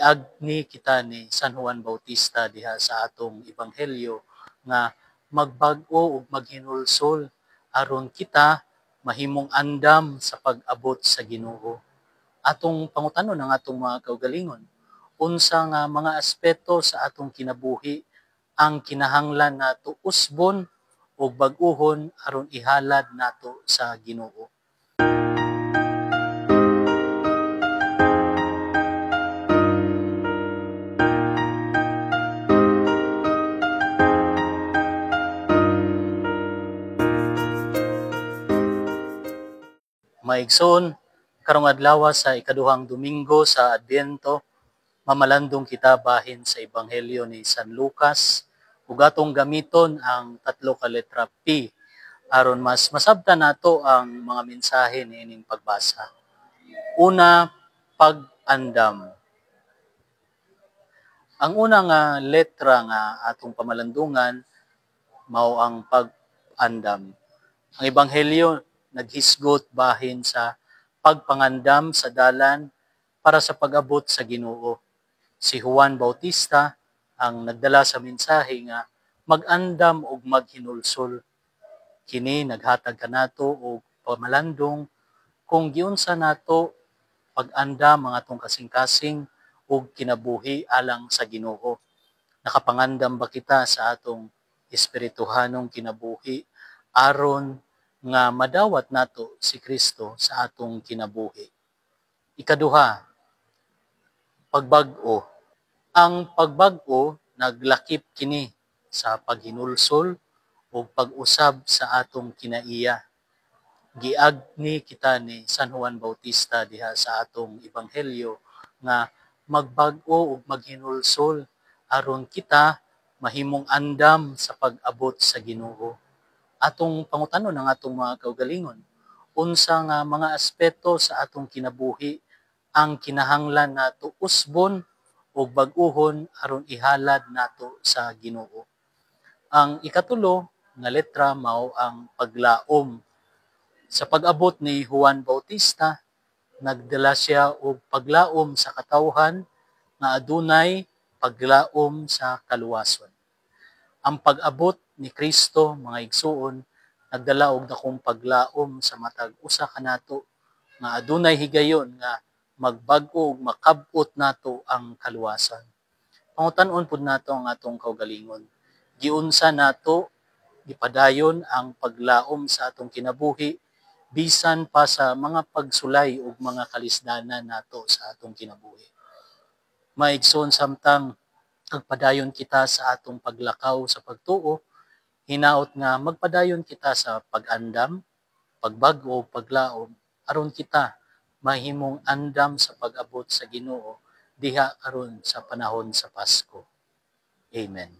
giagni kita ni San Juan Bautista diha sa atong ebanghelyo nga magbag-o ug maghinulsol aron kita mahimong andam sa pag-abot sa Ginoo. Atong pangutanon ang atong mga kaugalingon. Unsa nga mga aspeto sa atong kinabuhi ang kinahanglan nato usbon ug bag-ohon aron ihalad nato sa Ginoo. Maigsoon, karong adlaw sa ikaduhang Domingo sa Adbento, mamalandong kita bahin sa Ebanghelyo ni San Lucas, ug atong gamiton ang 3 ka letra P aron mas masabtan nato ang mga mensahe niining pagbasa. Una, pag-andam. Ang una nga letra nga atong pamalandungan mao ang pag-andam. Ang Ebanghelyo naghisgot bahin sa pagpangandam sa dalan para sa pag-abot sa Ginoo. Si Juan Bautista ang nagdala sa mensahe nga mag-andam ug maghinulsol. Kini naghatag kanato og pamalandong kung giunsa nato pag-andam ang atong kasing-kasing ug kinabuhi alang sa Ginoo. Nakapangandam ba kita sa atong espirituhanong kinabuhi aron nga madawat nato si Kristo sa atong kinabuhi. Ikaduha, pagbag-o. Ang pagbag-o naglakip kini sa paghinulsol o pag-usab sa atong kinaiya. Giagni kita ni San Juan Bautista diha sa atong ebanghelyo nga magbag-o ug maghinulsol aron kita mahimong andam sa pag-abot sa Ginoo. Atong pangutanon ang atong mga kaugalingon. Unsa nga mga aspeto sa atong kinabuhi ang kinahanglan nato usbon ug bag-ohon aron ihalad nato sa Ginoo. Ang ikatulo nga letra mao ang paglaom. Sa pag-abot ni Juan Bautista, nagdala siya og paglaom sa katawhan nga adunay paglaom sa kaluwason. Ang pag-abot ni Kristo, mga igsuon, nagdala og dakong paglaom sa matag usa kanato nga adunay higayon nga magbag-o ug makab-ot nato ang kaluwasan. Pangutan-on pud nato ang atong kaugalingon. Giunsa nato gipadayon ang paglaom sa atong kinabuhi bisan pa sa mga pagsulay ug mga kalisdanan nato sa atong kinabuhi. Maigsoon samtang magpadayon kita sa atong paglakaw sa pagtuo, hinaot nga magpadayon kita sa pag-andam, pagbag-o, paglaom, aron kita mahimong andam sa pag-abot sa Ginoo diha karon sa panahon sa Pasko. Amen.